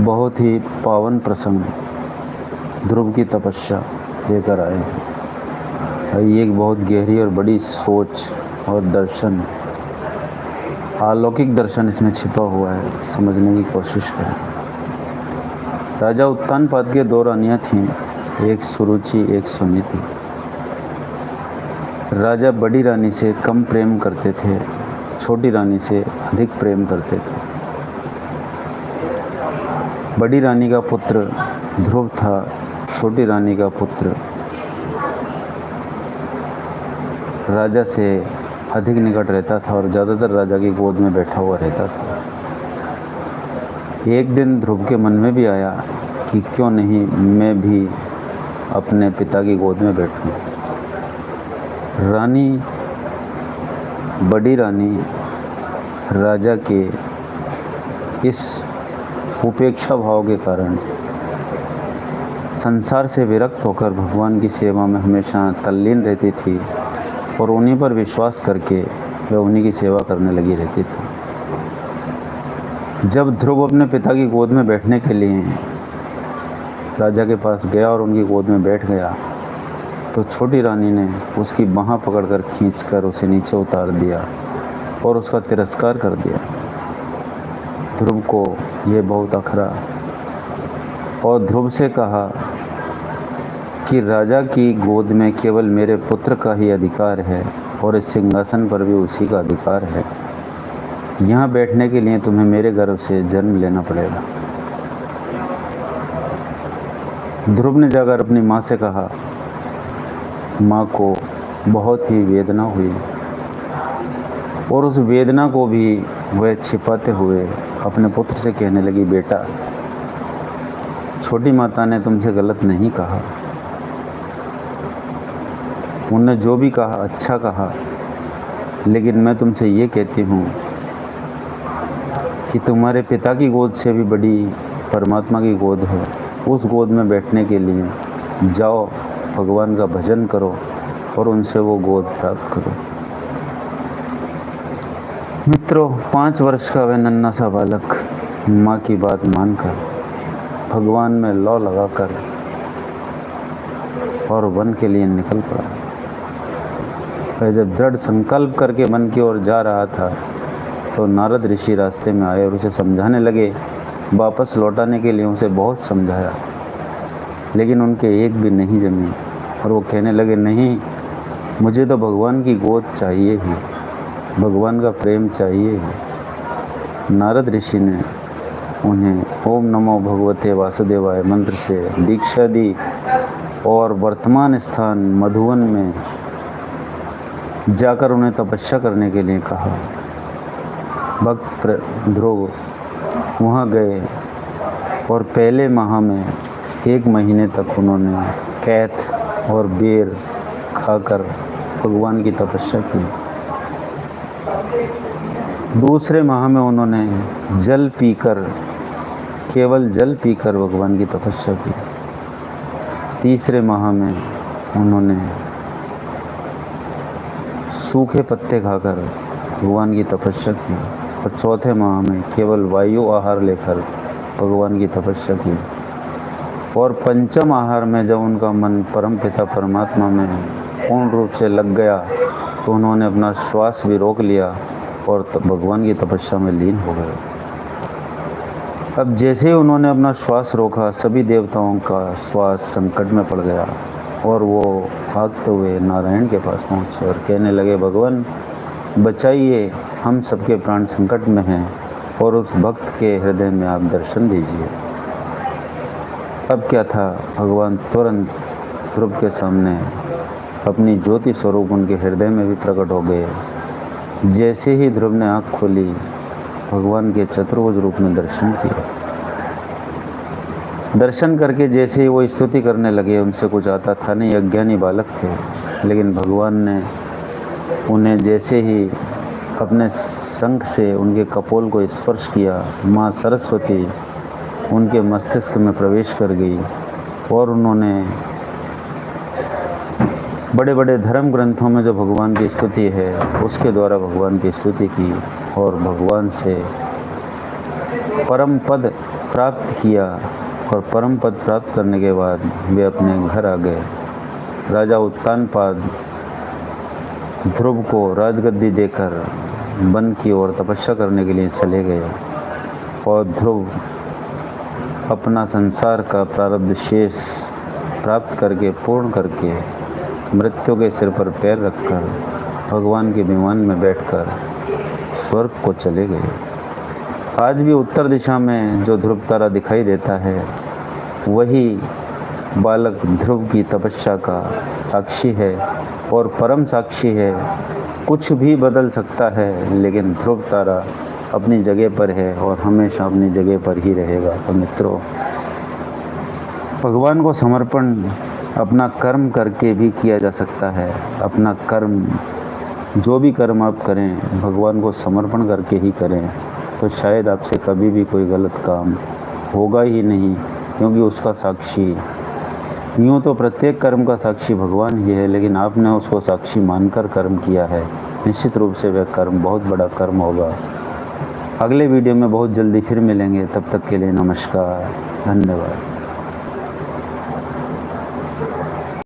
बहुत ही पावन प्रसंग ध्रुव की तपस्या लेकर आए हैं। ये एक बहुत गहरी और बड़ी सोच और दर्शन, अलौकिक दर्शन इसमें छिपा हुआ है। समझने की कोशिश करें। राजा उत्तानपाद के दो रानियाँ थीं, एक सुरुचि एक सुनीति। राजा बड़ी रानी से कम प्रेम करते थे, छोटी रानी से अधिक प्रेम करते थे। बड़ी रानी का पुत्र ध्रुव था, छोटी रानी का पुत्र राजा से अधिक निकट रहता था और ज़्यादातर राजा की गोद में बैठा हुआ रहता था। एक दिन ध्रुव के मन में भी आया कि क्यों नहीं मैं भी अपने पिता की गोद में बैठूं। रानी, बड़ी रानी राजा के इस उपेक्षा भाव के कारण संसार से विरक्त होकर भगवान की सेवा में हमेशा तल्लीन रहती थी और उन्हीं पर विश्वास करके वह उन्हीं की सेवा करने लगी रहती थी। जब ध्रुव अपने पिता की गोद में बैठने के लिए राजा के पास गया और उनकी गोद में बैठ गया तो छोटी रानी ने उसकी बाँह पकड़कर खींचकर उसे नीचे उतार दिया और उसका तिरस्कार कर दिया। ध्रुव को यह बहुत अखरा और ध्रुव से कहा कि राजा की गोद में केवल मेरे पुत्र का ही अधिकार है और इस सिंहासन पर भी उसी का अधिकार है। यहाँ बैठने के लिए तुम्हें मेरे गर्भ से जन्म लेना पड़ेगा। ध्रुव ने जाकर अपनी माँ से कहा। माँ को बहुत ही वेदना हुई और उस वेदना को भी वह छिपाते हुए अपने पुत्र से कहने लगी, बेटा, छोटी माता ने तुमसे गलत नहीं कहा। उन्होंने जो भी कहा अच्छा कहा, लेकिन मैं तुमसे ये कहती हूँ कि तुम्हारे पिता की गोद से भी बड़ी परमात्मा की गोद है। उस गोद में बैठने के लिए जाओ, भगवान का भजन करो और उनसे वो गोद प्राप्त करो। मित्रों, 5 वर्ष का वह नन्हा सा बालक माँ की बात मानकर भगवान में लौ लगाकर और वन के लिए निकल पड़ा। वह जब दृढ़ संकल्प करके वन की ओर जा रहा था तो नारद ऋषि रास्ते में आए और उसे समझाने लगे। वापस लौटाने के लिए उसे बहुत समझाया, लेकिन उनके एक भी नहीं जमी और वो कहने लगे, नहीं, मुझे तो भगवान की गोद चाहिए ही, भगवान का प्रेम चाहिए ही। नारद ऋषि ने उन्हें ओम नमो भगवते वासुदेवाय मंत्र से दीक्षा दी और वर्तमान स्थान मधुवन में जाकर उन्हें तपस्या करने के लिए कहा। भक्त ध्रुव वहाँ गए और पहले माह में 1 महीने तक उन्होंने कैथ और बेर खाकर भगवान की तपस्या की। दूसरे माह में उन्होंने जल पीकर, केवल जल पीकर भगवान की तपस्या की। तीसरे माह में उन्होंने सूखे पत्ते खाकर भगवान की तपस्या की और चौथे माह में केवल वायु आहार लेकर भगवान की तपस्या की। और पंचम आहार में जब उनका मन परमपिता परमात्मा में पूर्ण रूप से लग गया तो उन्होंने अपना श्वास भी रोक लिया और भगवान की तपस्या में लीन हो गए। अब जैसे ही उन्होंने अपना श्वास रोका, सभी देवताओं का श्वास संकट में पड़ गया और वो भागते हुए नारायण के पास पहुँचे और कहने लगे, भगवान बचाइए, हम सबके प्राण संकट में हैं और उस भक्त के हृदय में आप दर्शन दीजिए। अब क्या था, भगवान तुरंत ध्रुव के सामने अपनी ज्योति स्वरूप उनके हृदय में भी प्रकट हो गए। जैसे ही ध्रुव ने आँख खोली, भगवान के चतुर्भुज रूप में दर्शन किया। दर्शन करके जैसे ही वो स्तुति करने लगे, उनसे कुछ आता था नहीं, अज्ञानी बालक थे, लेकिन भगवान ने उन्हें जैसे ही अपने शंख से उनके कपोल को स्पर्श किया, माँ सरस्वती उनके मस्तिष्क में प्रवेश कर गई और उन्होंने बड़े बड़े धर्म ग्रंथों में जो भगवान की स्तुति है उसके द्वारा भगवान की स्तुति की और भगवान से परम पद प्राप्त किया और परम पद प्राप्त करने के बाद वे अपने घर आ गए। राजा उत्तानपाद ध्रुव को राजगद्दी देकर वन की ओर तपस्या करने के लिए चले गए और ध्रुव अपना संसार का प्रारब्ध शेष प्राप्त करके पूर्ण करके मृत्यु के सिर पर पैर रखकर भगवान के विमान में बैठकर स्वर्ग को चले गए। आज भी उत्तर दिशा में जो ध्रुव तारा दिखाई देता है वही बालक ध्रुव की तपस्या का साक्षी है और परम साक्षी है। कुछ भी बदल सकता है लेकिन ध्रुव तारा अपनी जगह पर है और हमेशा अपनी जगह पर ही रहेगा। तो मित्रों, भगवान को समर्पण अपना कर्म करके भी किया जा सकता है। अपना कर्म, जो भी कर्म आप करें भगवान को समर्पण करके ही करें, तो शायद आपसे कभी भी कोई गलत काम होगा ही नहीं, क्योंकि उसका साक्षी, यूँ तो प्रत्येक कर्म का साक्षी भगवान ही है, लेकिन आपने उसको साक्षी मानकर कर्म किया है, निश्चित रूप से वह कर्म बहुत बड़ा कर्म होगा। अगले वीडियो में बहुत जल्दी फिर मिलेंगे, तब तक के लिए नमस्कार, धन्यवाद।